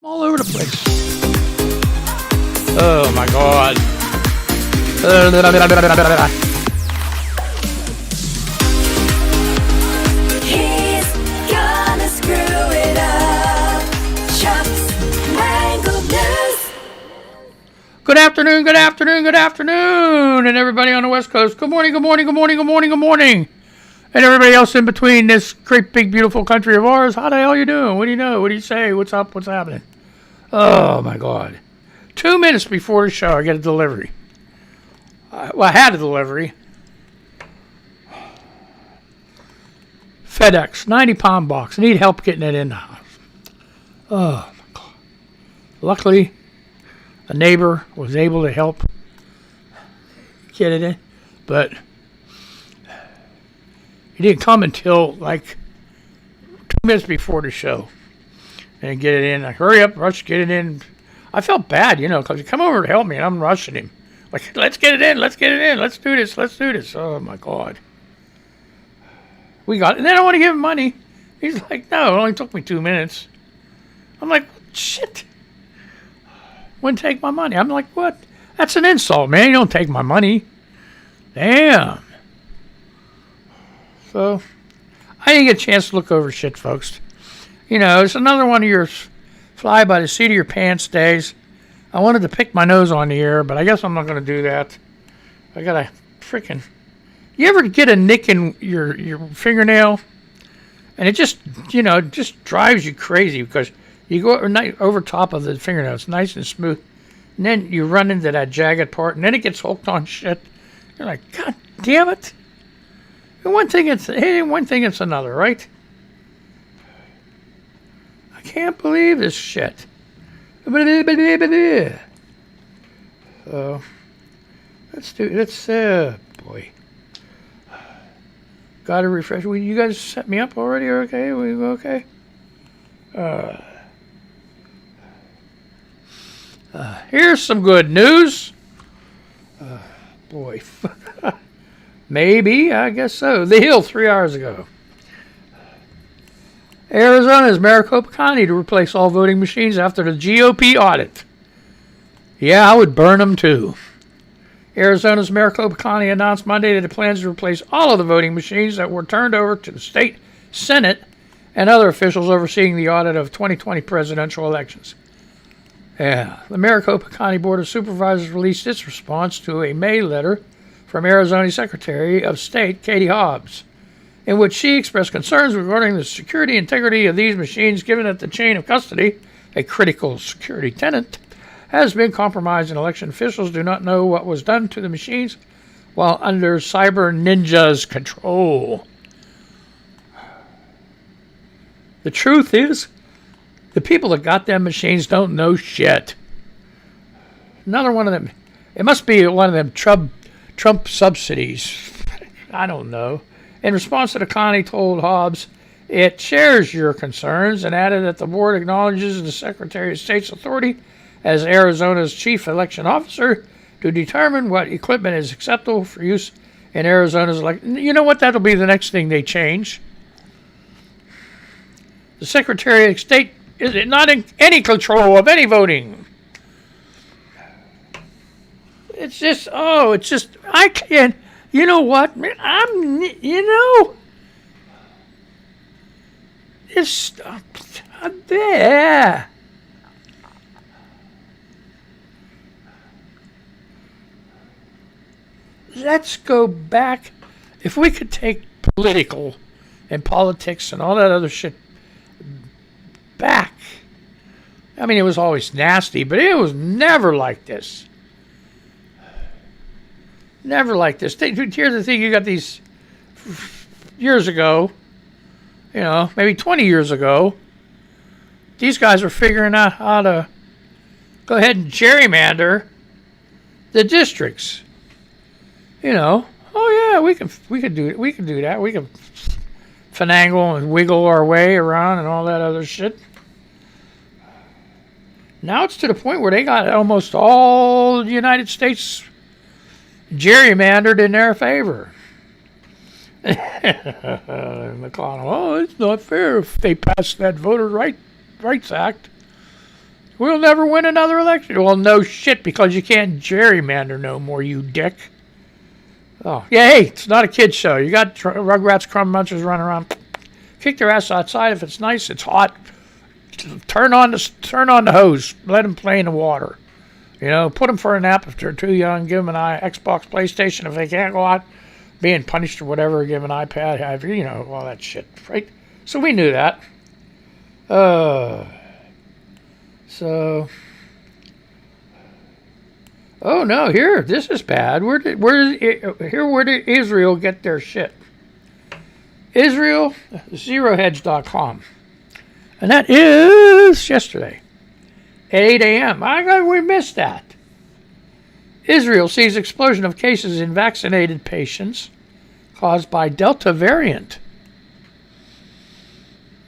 all over the place. Oh my God. He's gonna screw it up. Chuck's Mangled News. Good afternoon, and everybody on the West Coast. Good morning. And everybody else in between this great, big, beautiful country of ours. How the hell you doing? What do you know? What do you say? What's up? What's happening? Oh, my God. 2 minutes before the show, I get a delivery. I had a delivery. FedEx, 90-pound box. I need help getting it in the house. Oh, my God. Luckily, a neighbor was able to help get it in, but he didn't come until like 2 minutes before the show and get it in. I hurry up, rush, get it in. I felt bad, because he come over to help me and I'm rushing him. Like, let's get it in, let's do this. Oh my God. We got it. And then I want to give him money. He's like, no, it only took me 2 minutes. I'm like, shit. Wouldn't take my money. I'm like, what? That's an insult, man. You don't take my money. Damn. So, I didn't get a chance to look over shit, folks. It's another one of your fly by the seat of your pants days. I wanted to pick my nose on the air, but I guess I'm not going to do that. I got a freaking... You ever get a nick in your fingernail? And it just drives you crazy because you go over top of the fingernail. It's nice and smooth. And then you run into that jagged part, and then it gets hooked on shit. You're like, God damn it. One thing it's another, right? I can't believe this shit. So, boy. Gotta refresh. You guys set me up already? Okay? We okay? Here's some good news. Boy. Maybe, I guess so. The Hill 3 hours ago. Arizona's Maricopa County to replace all voting machines after the GOP audit. Yeah, I would burn them too. Arizona's Maricopa County announced Monday that it plans to replace all of the voting machines that were turned over to the state Senate and other officials overseeing the audit of 2020 presidential elections. Yeah, the Maricopa County Board of Supervisors released its response to a May letter from Arizona Secretary of State Katie Hobbs, in which she expressed concerns regarding the security integrity of these machines, given that the chain of custody, a critical security tenet, has been compromised and election officials do not know what was done to the machines while under cyber ninjas' control. The truth is, the people that got them machines don't know shit. Another one of them, it must be one of them Trump subsidies. I don't know. In response to the county told Hobbs, it shares your concerns and added that the board acknowledges the Secretary of State's authority as Arizona's chief election officer to determine what equipment is acceptable for use in Arizona's election. You know what? That'll be the next thing they change. The Secretary of State is not in any control of any voting. It's just, I can't, you know what? It's there. Let's go back. If we could take political and politics and all that other shit back. I mean, it was always nasty, but it was never like this. Never like this. Here's the thing, you got these years ago, maybe 20 years ago, these guys were figuring out how to go ahead and gerrymander the districts. Oh yeah, we can do that. We can finagle and wiggle our way around and all that other shit. Now it's to the point where they got almost all the United States gerrymandered in their favor. And the clown, oh, it's not fair if they pass that Voter Rights Act. We'll never win another election. Well, no shit, because you can't gerrymander no more, you dick. Oh, yeah, hey, it's not a kid's show. You got Rugrats, Crumb Munchers running around. Kick their ass outside. If it's nice, it's hot. Turn on the hose. Let them play in the water. You know, put them for a nap if they're too young. Give them an Xbox, PlayStation. If they can't go out being punished or whatever, give them an iPad. You know, all that shit, right? So we knew that. Oh no, here, this is bad. Where did Israel get their shit? Israel, zerohedge.com. And that is yesterday at 8 a.m. We missed that. Israel sees explosion of cases in vaccinated patients caused by Delta variant.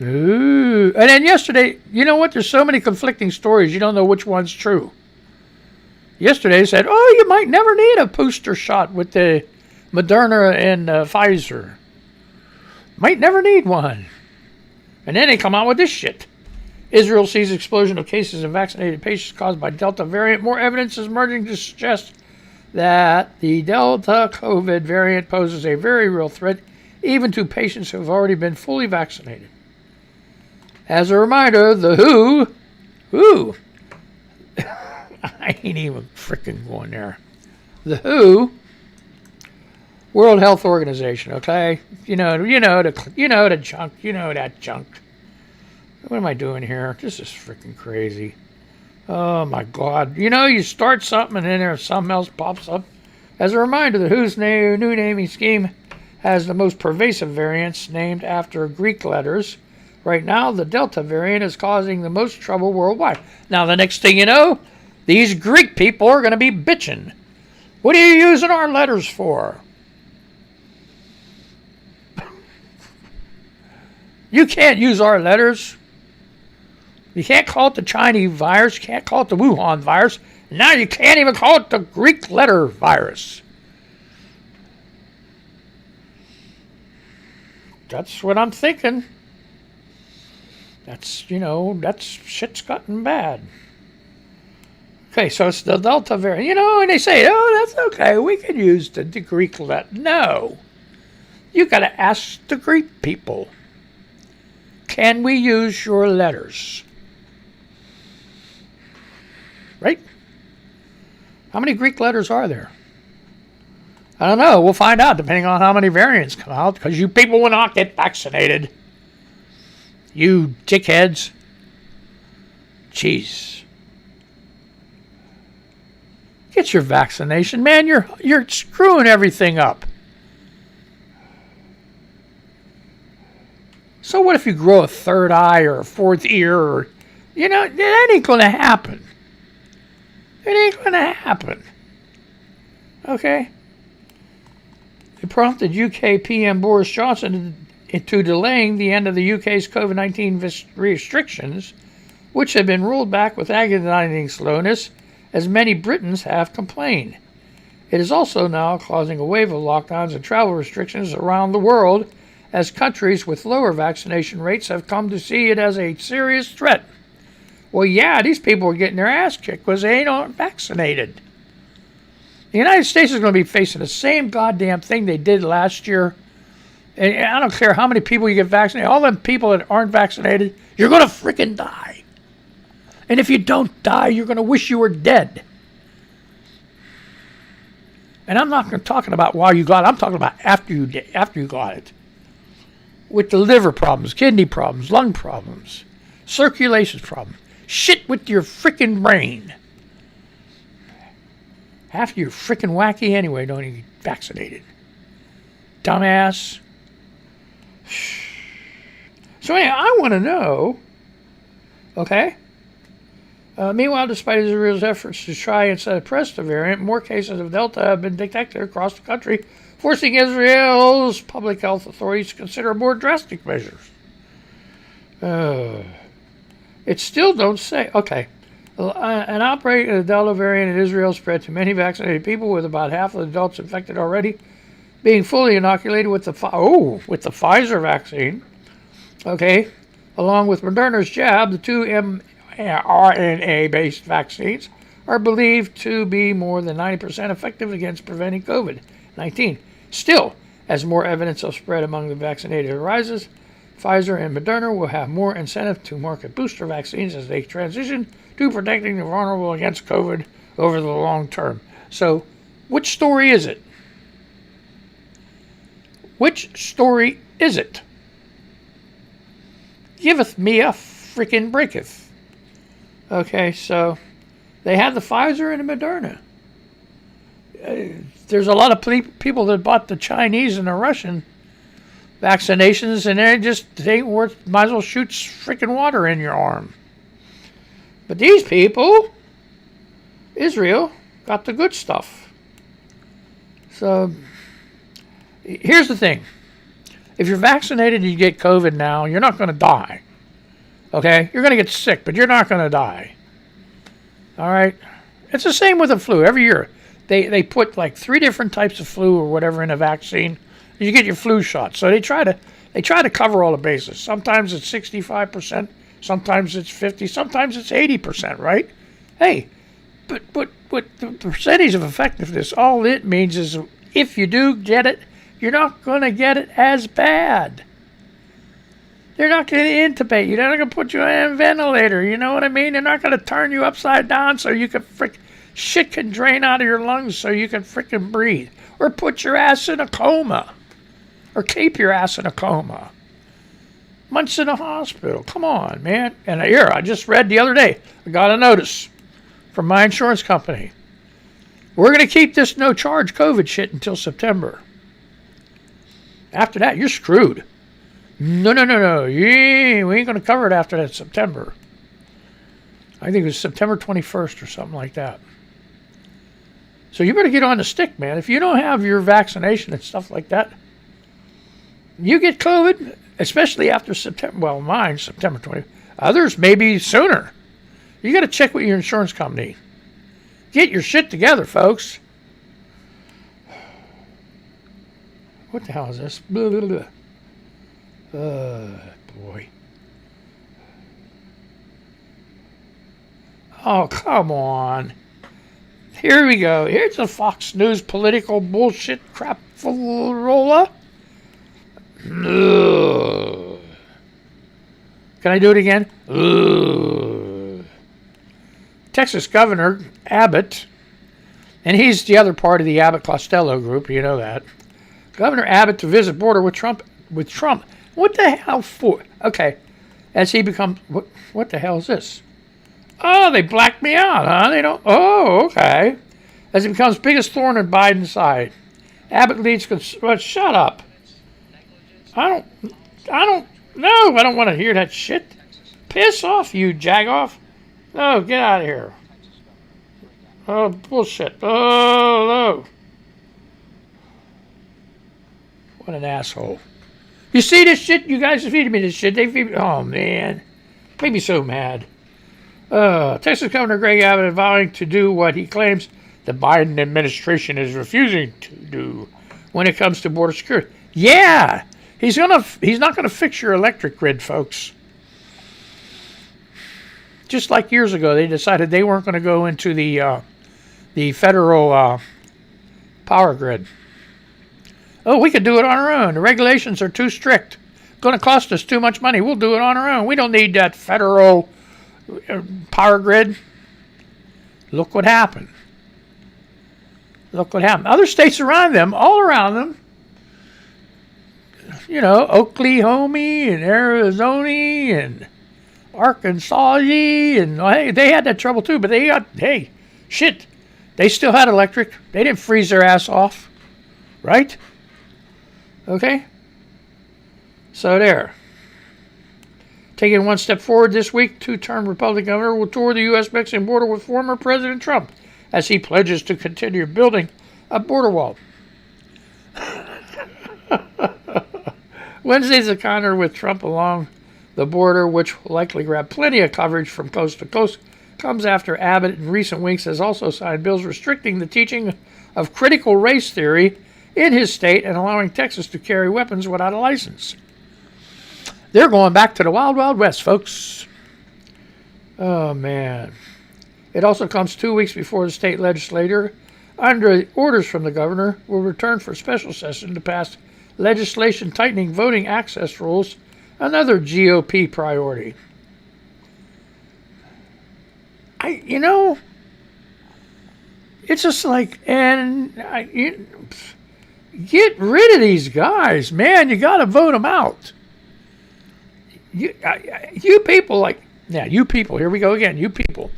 Ooh. And then yesterday, you know what? There's so many conflicting stories, you don't know which one's true. Yesterday said, oh, you might never need a booster shot with the Moderna and Pfizer. Might never need one. And then they come out with this shit. Israel sees explosion of cases in vaccinated patients caused by Delta variant. More evidence is emerging to suggest that the Delta COVID variant poses a very real threat even to patients who have already been fully vaccinated. As a reminder, the WHO, I ain't even freaking going there. The WHO, World Health Organization, okay? You know the junk, you know that junk. What am I doing here? This is freaking crazy. Oh my God. You know, you start something and then there's something else pops up. As a reminder, the WHO's new naming scheme has the most pervasive variants named after Greek letters. Right now, the Delta variant is causing the most trouble worldwide. Now, the next thing you know, these Greek people are going to be bitching. What are you using our letters for? You can't use our letters. You can't call it the Chinese virus. You can't call it the Wuhan virus. Now you can't even call it the Greek letter virus. That's what I'm thinking. That's shit's gotten bad. Okay, so it's the Delta variant. And they say, oh, that's okay. We can use the Greek letter. No. You got to ask the Greek people. Can we use your letters? Right? How many Greek letters are there? I don't know. We'll find out depending on how many variants come out, because you people will not get vaccinated. You dickheads. Jeez. Get your vaccination, man. You're screwing everything up. So what if you grow a third eye or a fourth ear? Or, that ain't going to happen. It ain't going to happen. Okay? It prompted UK PM Boris Johnson to delaying the end of the UK's COVID-19 restrictions, which have been rolled back with agonizing slowness, as many Britons have complained. It is also now causing a wave of lockdowns and travel restrictions around the world, as countries with lower vaccination rates have come to see it as a serious threat. Well, yeah, these people are getting their ass kicked because they ain't vaccinated. The United States is going to be facing the same goddamn thing they did last year. And I don't care how many people you get vaccinated. All them people that aren't vaccinated, you're going to freaking die. And if you don't die, you're going to wish you were dead. And I'm not talking about while you got it. I'm talking about after you got it. With the liver problems, kidney problems, lung problems, circulation problems. Shit with your freaking brain. Half you're freaking wacky anyway, don't you get vaccinated. Dumbass. So anyway, I want to know, okay? Meanwhile, despite Israel's efforts to try and suppress the variant, more cases of Delta have been detected across the country, forcing Israel's public health authorities to consider more drastic measures. It still don't say. Okay. An outbreak of the Delta variant in Israel spread to many vaccinated people, with about half of the adults infected already being fully inoculated with the Pfizer vaccine. Okay. Along with Moderna's jab, the two mRNA-based vaccines are believed to be more than 90% effective against preventing COVID-19. Still, as more evidence of spread among the vaccinated arises, Pfizer and Moderna will have more incentive to market booster vaccines as they transition to protecting the vulnerable against COVID over the long term. So, which story is it? Which story is it? Giveth me a freaking breaketh. Okay, so they had the Pfizer and the Moderna. There's a lot of people that bought the Chinese and the Russian vaccinations, and they ain't worth, might as well shoot freaking water in your arm. But these people, Israel, got the good stuff. So here's the thing. If you're vaccinated and you get COVID now, you're not going to die. Okay? You're going to get sick, but you're not going to die. All right? It's the same with the flu. Every year, they put like 3 different types of flu or whatever in a vaccine. You get your flu shot. So they try to cover all the bases. Sometimes it's 65%, sometimes it's 50%, sometimes it's 80%, right? Hey, but the percentage of effectiveness, all it means is if you do get it, you're not going to get it as bad. They're not going to intubate you. They're not going to put you on a ventilator. You know what I mean? They're not going to turn you upside down so you can shit can drain out of your lungs so you can freaking breathe. Or put your ass in a coma. Or keep your ass in a coma. Months in a hospital. Come on, man. And here, I just read the other day. I got a notice from my insurance company. We're going to keep this no-charge COVID shit until September. After that, you're screwed. No. Yeah, we ain't going to cover it after that September. I think it was September 21st or something like that. So you better get on the stick, man. If you don't have your vaccination and stuff like that, you get COVID, especially after September. Well, mine, September 20th. Others, maybe sooner. You got to check with your insurance company. Get your shit together, folks. What the hell is this? Blah, blah, blah. Boy. Oh, come on. Here we go. Here's a Fox News political bullshit crap full roller. Ugh. Can I do it again? Ugh. Texas Governor Abbott, and he's the other part of the Abbott-Costello group, you know that. Governor Abbott to visit border with Trump. What the hell for? Okay, as he becomes, what the hell is this? Oh, they blacked me out, huh? They don't. Oh, okay. As he becomes biggest thorn in Biden's side, Abbott leads. Well, shut up. I don't want to hear that shit. Piss off, you jagoff. No, get out of here. Oh, bullshit. Oh, no. What an asshole. You see this shit? You guys are feeding me this shit. They feed me. Oh, man. Made me so mad. Texas Governor Greg Abbott vowing to do what he claims the Biden administration is refusing to do when it comes to border security. Yeah. He's not gonna fix your electric grid, folks. Just like years ago, they decided they weren't going to go into the federal power grid. Oh, we could do it on our own. The regulations are too strict. Going to cost us too much money. We'll do it on our own. We don't need that federal power grid. Look what happened. Look what happened. Other states around them, all around them, you know, Oklahoma and Arizona and Arkansas, and hey, they had that trouble too, but they got, hey, shit, they still had electric. They didn't freeze their ass off, right? Okay? So there. Taking one step forward this week, two-term Republican governor will tour the U.S.-Mexican border with former President Trump as he pledges to continue building a border wall. Wednesday's encounter with Trump along the border, which will likely grab plenty of coverage from coast to coast, comes after Abbott in recent weeks has also signed bills restricting the teaching of critical race theory in his state and allowing Texas to carry weapons without a license. They're going back to the Wild Wild West, folks. Oh, man. It also comes 2 weeks before the state legislature, under orders from the governor, will return for a special session to pass legislation tightening voting access rules, another GOP priority. It's just like, get rid of these guys, man. You got to vote them out. You people, you people, here we go again, you people.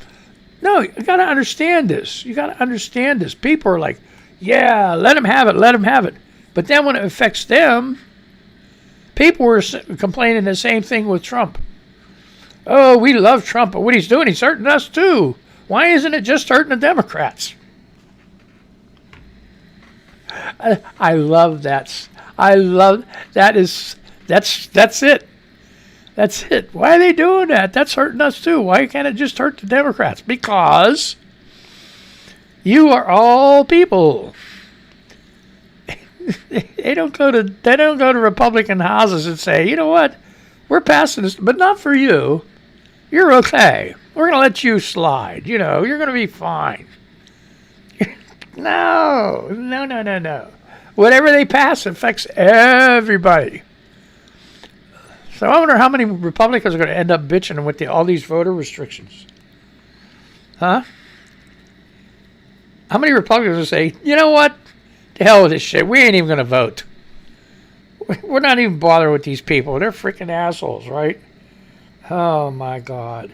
No, you got to understand this. You got to understand this. People are like, yeah, let them have it, let them have it. But then when it affects them, people were complaining the same thing with Trump. Oh, we love Trump, but what he's doing, he's hurting us too. Why isn't it just hurting the Democrats? I love that. That's it. That's it. Why are they doing that? That's hurting us too. Why can't it just hurt the Democrats? Because you are all people. They don't go to Republican houses and say, you know what, we're passing this, but not for you. You're okay. We're gonna let you slide. You're gonna be fine. No. Whatever they pass affects everybody. So I wonder how many Republicans are going to end up bitching with all these voter restrictions. Huh? How many Republicans will say, you know what? To hell with this shit. We ain't even going to vote. We're not even bothering with these people. They're freaking assholes, right? Oh, my God.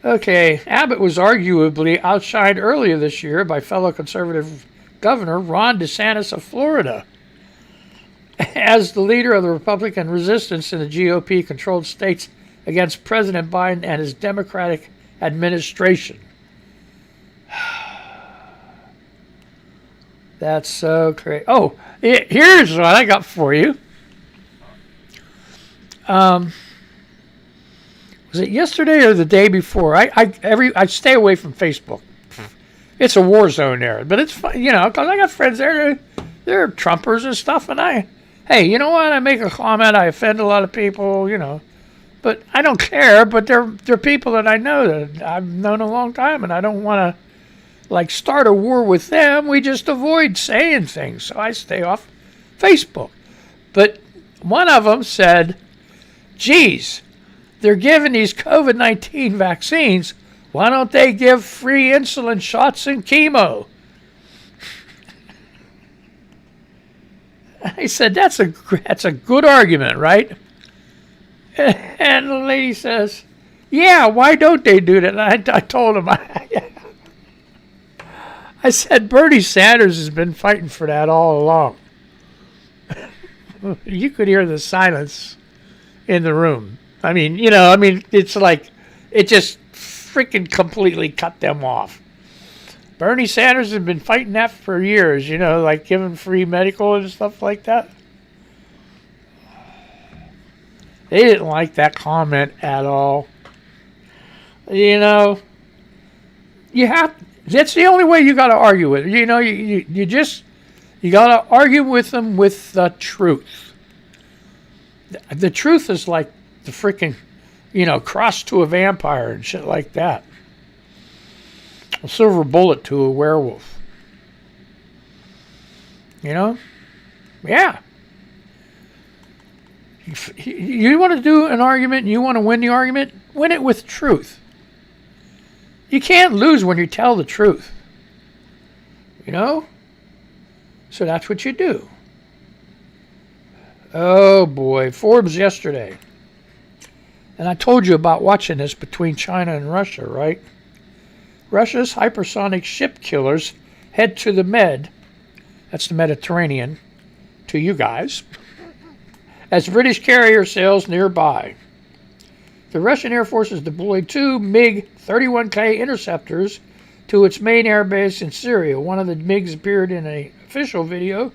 Okay, Abbott was arguably outshined earlier this year by fellow conservative Governor Ron DeSantis of Florida as the leader of the Republican resistance in the GOP-controlled states against President Biden and his Democratic administration. That's so crazy. Oh, here's what I got for you. Was it yesterday or the day before? I stay away from Facebook. It's a war zone there, but it's fun, because I got friends there. They're Trumpers and stuff, and hey, you know what? I make a comment. I offend a lot of people, but I don't care. But they're people that I know that I've known a long time, and I don't want to start a war with them. We just avoid saying things, so I stay off Facebook. But one of them said, "Geez, they're giving these COVID-19 vaccines. Why don't they give free insulin shots and chemo?" I said, that's a good argument, right? And the lady says, yeah, why don't they do that? And I told him, I said, Bernie Sanders has been fighting for that all along. You could hear the silence in the room. It's like it just freaking completely cut them off. Bernie Sanders has been fighting that for years, giving free medical and stuff like that. They didn't like that comment at all. That's the only way you got to argue with it. You got to argue with them with the truth. The truth is like the freaking, cross to a vampire and shit like that. A silver bullet to a werewolf. Yeah. If you want to do an argument and you want to win the argument, win it with truth. You can't lose when you tell the truth. So that's what you do. Oh boy, Forbes yesterday. And I told you about watching this between China and Russia, right? Russia's hypersonic ship killers head to the that's the Mediterranean, to you guys, as British carrier sails nearby. The Russian Air Force has deployed 2 MiG-31K interceptors to its main airbase in Syria. One of the MiGs appeared in an official video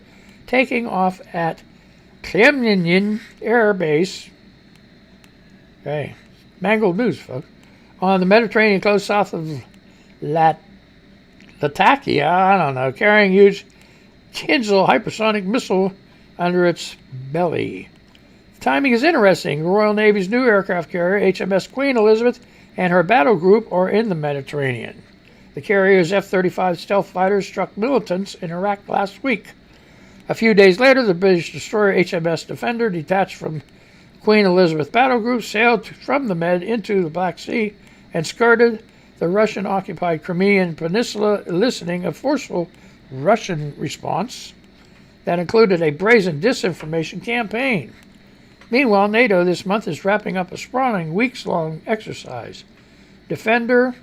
taking off at Kremlin Air Base. Okay, Mangled news, folks. On the Mediterranean coast south of Latakia, I don't know, carrying huge Kinzhal hypersonic missile under its belly. The timing is interesting. The Royal Navy's new aircraft carrier, HMS Queen Elizabeth, and her battle group are in the Mediterranean. The carrier's F-35 stealth fighters struck militants in Iraq last week. A few days later, the British destroyer HMS Defender, detached from Queen Elizabeth battle group, sailed from the Med into the Black Sea and skirted the Russian-occupied Crimean Peninsula, eliciting a forceful Russian response that included a brazen disinformation campaign. Meanwhile, NATO this month is wrapping up a sprawling weeks-long exercise. Defender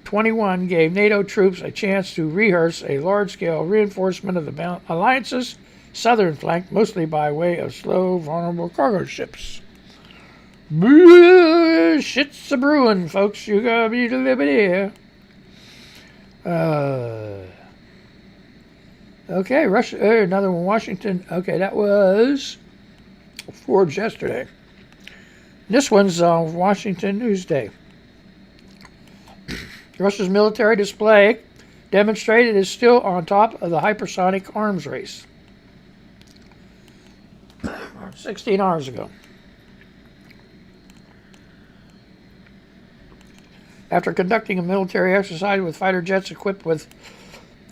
21 gave NATO troops a chance to rehearse a large-scale reinforcement of the alliance's southern flank, mostly by way of slow, vulnerable cargo ships. Shit's a brewing, folks. You gotta be delivered here. Okay, Russia. Another one, Washington. Okay, that was Forbes yesterday. This one's Washington Newsday. Russia's military display demonstrated is still on top of the hypersonic arms race. 16 hours ago. After conducting a military exercise with fighter jets equipped with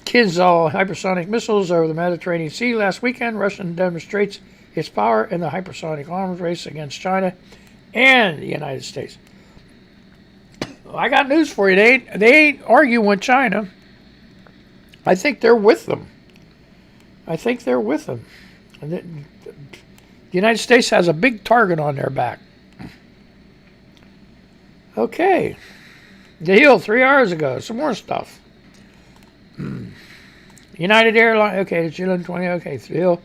Kinzhal hypersonic missiles over the Mediterranean Sea last weekend, Russia demonstrates its power in the hypersonic arms race against China and the United States. I got news for you. They ain't arguing with China. I think they're with them. The United States has a big target on their back. Okay. The Hill 3 hours ago. Some more stuff. United Airlines. Okay, it's June 20. Okay, The Hill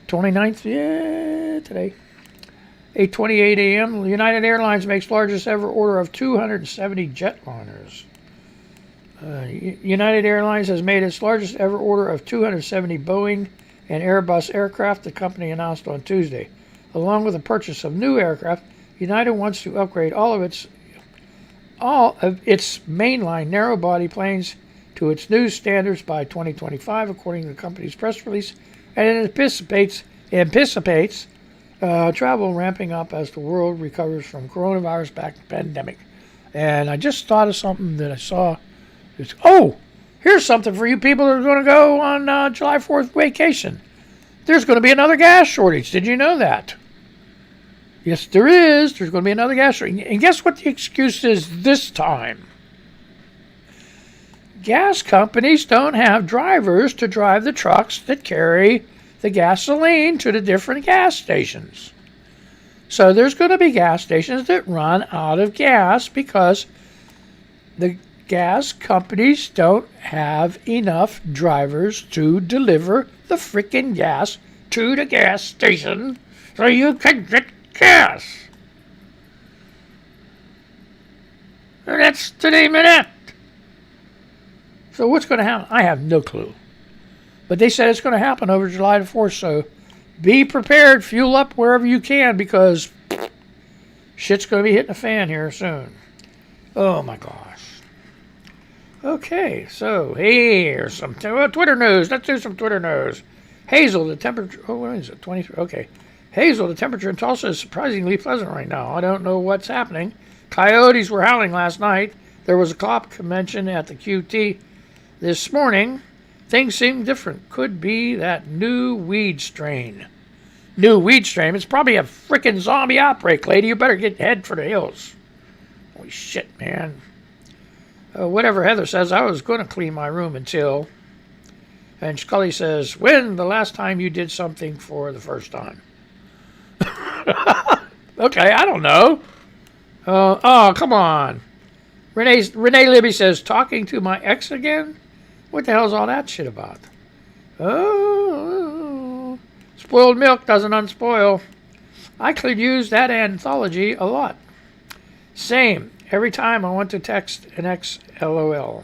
29th. Yeah, today. 8:28 a.m. United Airlines makes largest ever order of 270 jetliners. United Airlines has made its largest ever order of 270 Boeing and Airbus aircraft, the company announced on Tuesday. Along with the purchase of new aircraft, United wants to upgrade all of its mainline narrow-body planes to its new standards by 2025, according to the company's press release, and it anticipates travel ramping up as the world recovers from coronavirus-backed pandemic. And I just thought of something that I saw. Here's something for you people that are going to go on July 4th vacation. There's going to be another gas shortage. Did you know that? Yes, there is. There's going to be another gas shortage. And guess what the excuse is this time? Gas companies don't have drivers to drive the trucks that carry the gasoline to the different gas stations. So there's going to be gas stations that run out of gas because the gas companies don't have enough drivers to deliver the freaking gas to the gas station so you can get gas. And that's the name of that. So what's going to happen? I have no clue. But they said it's going to happen over July the 4th, so be prepared, fuel up wherever you can, because shit's going to be hitting the fan here soon. Oh my gosh. Okay, so here's some Twitter news. Let's do some Twitter news. Hazel, the temperature, what is it, 23? Okay. Hazel, the temperature in Tulsa is surprisingly pleasant right now. I don't know what's happening. Coyotes were howling last night. There was a cop convention at the QT this morning. Things seem different. Could be that new weed strain. It's probably a freaking zombie outbreak, lady. You better head for the hills. Holy shit, man. Whatever Heather says, I was going to clean my room until... And Scully says, when the last time you did something for the first time? Okay, I don't know. Oh, come on. Renee Libby says, talking to my ex again? What the hell's all that shit about? Oh, spoiled milk doesn't unspoil. I could use that anthology a lot. Same. Every time I want to text an ex, LOL.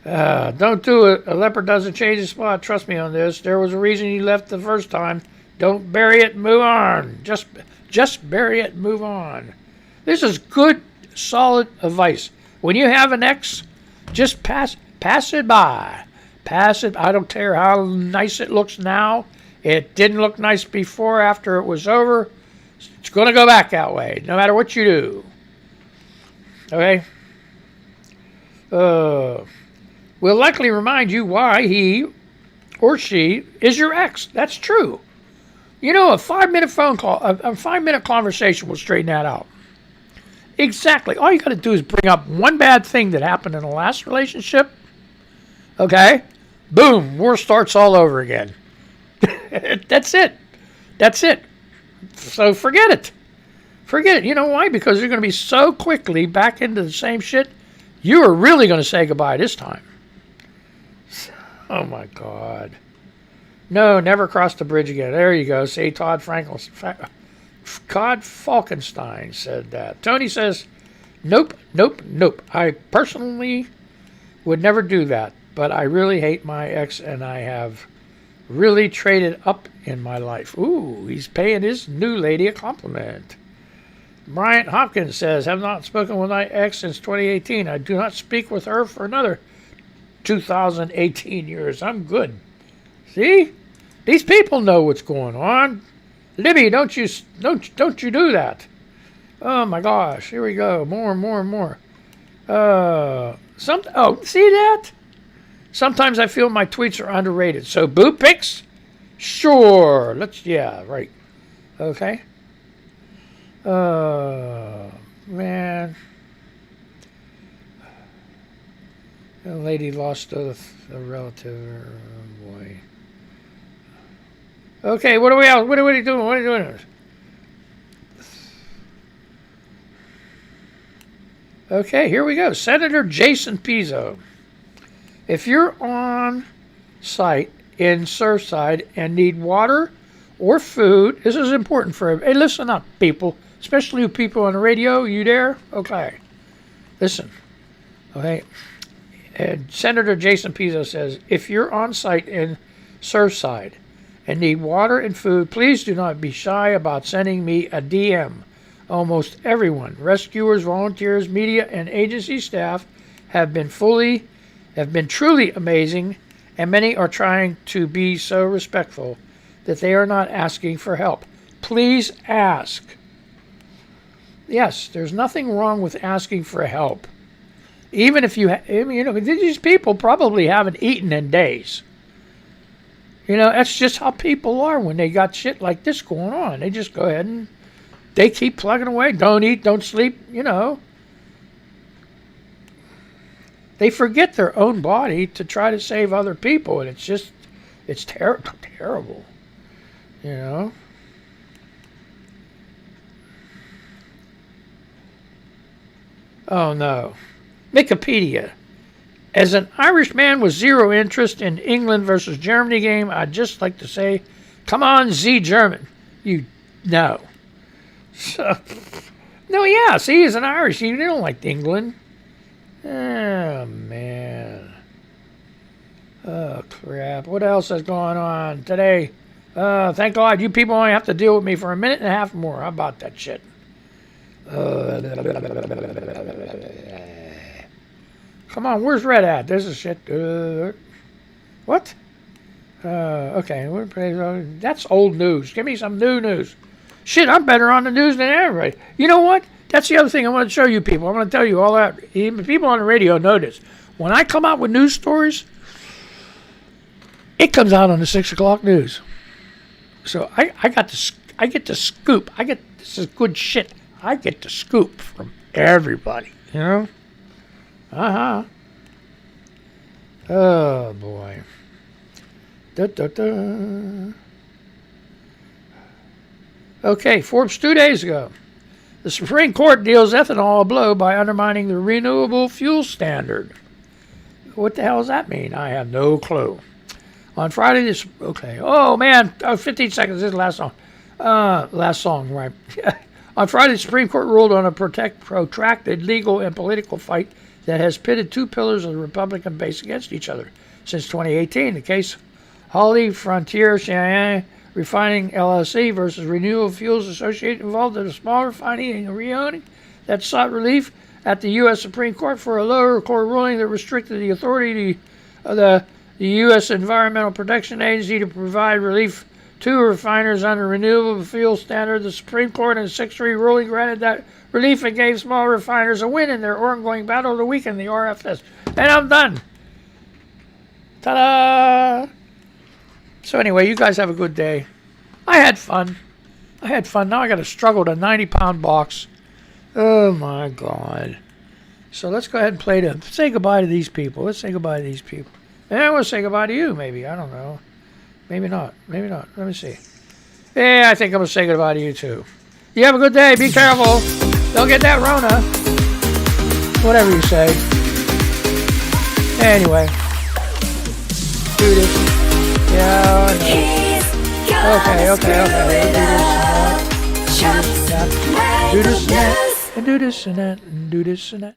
Don't do it. A leopard doesn't change his spot. Trust me on this. There was a reason he left the first time. Don't bury it and move on. Just bury it and move on. This is good, solid advice. When you have an ex, just pass it by. Pass it. I don't care how nice it looks now. It didn't look nice before. After it was over, it's going to go back that way, no matter what you do. Okay? Will likely remind you why he or she is your ex. That's true. You know, a 5-minute phone call, a 5-minute conversation will straighten that out. Exactly. All you got to do is bring up one bad thing that happened in the last relationship. Okay? Boom. War starts all over again. That's it. That's it. So forget it. Forget it. You know why? Because you're going to be so quickly back into the same shit. You are really going to say goodbye this time. Oh my God. No, never cross the bridge again. There you go. See, Todd Falkenstein said that. Tony says, nope. I personally would never do that, but I really hate my ex and I have really traded up in my life. Ooh, he's paying his new lady a compliment. Bryant Hopkins says, have not spoken with my ex since 2018. I do not speak with her for another 2018 years. I'm good. See? These people know what's going on. Libby, don't you do that. Oh my gosh, here we go. More. See that? Sometimes I feel my tweets are underrated. So boob pics? Sure. Right. Okay. Man. A lady lost a relative. Oh, boy. Okay, what are we out? What are you doing? What are you doing? Okay, here we go. Senator Jason Pizzo. If you're on site in Surfside and need water or food, this is important for everybody. Hey, listen up, people. Especially you people on the radio. You there? Okay. Listen. Okay. And Senator Jason Pizzo says, if you're on site in Surfside and need water and food, please do not be shy about sending me a DM. Almost everyone, rescuers, volunteers, media, and agency staff have been truly amazing, and many are trying to be so respectful that they are not asking for help. Please ask. Yes, there's nothing wrong with asking for help. Even if these people probably haven't eaten in days. You know, that's just how people are when they got shit like this going on. They just go ahead and they keep plugging away. Don't eat, don't sleep, you know. They forget their own body to try to save other people, and it's terrible, you know. Oh no. Wikipedia. As an Irish man with zero interest in England versus Germany game, I'd just like to say, come on, Z German. You know. So, no, yeah, see, he's an Irish. They don't like England. Oh, man. Oh, crap. What else is going on today? Thank God you people only have to deal with me for a minute and a half more. How about that shit? Come on, where's Red at? There's a shit. What? Okay, that's old news. Give me some new news. Shit, I'm better on the news than everybody. You know what? That's the other thing I want to show you people. I want to tell you all that. Even people on the radio know this. When I come out with news stories, it comes out on the 6 o'clock news. So I get the scoop. This is good shit. I get the scoop from everybody, you know? Uh-huh. Oh, boy. Okay, Forbes 2 days ago. The Supreme Court deals ethanol a blow by undermining the renewable fuel standard. What the hell does that mean? I have no clue. On Friday, Oh, man. 15 seconds. This is the last song. Last song, right. On Friday, the Supreme Court ruled on a protracted legal and political fight that has pitted two pillars of the Republican base against each other. Since 2018, the case Holly Frontier Cheyenne Refining LLC versus Renewable Fuels Associated involved in a small refining and reowning that sought relief at the U.S. Supreme Court for a lower court ruling that restricted the authority of the U.S. Environmental Protection Agency to provide relief 2 refiners under renewable fuel standard. The Supreme Court in a 6-3 ruling granted that relief and gave small refiners a win in their ongoing battle to weaken the RFS. And I'm done. Ta-da! So anyway, you guys have a good day. I had fun. Now I got to struggle with a 90-pound box. Oh my God. So let's go ahead and play them. Say goodbye to these people. Let's say goodbye to these people. And we'll say goodbye to you, maybe. I don't know. Maybe not. Let me see. Yeah, I think I'm going to say goodbye to you too. You have a good day. Be careful. Don't get that Rona. Whatever you say. Anyway. Do this. Yeah, I know. Okay. Do this and that. And do this and that. And do this and that. And do this and that.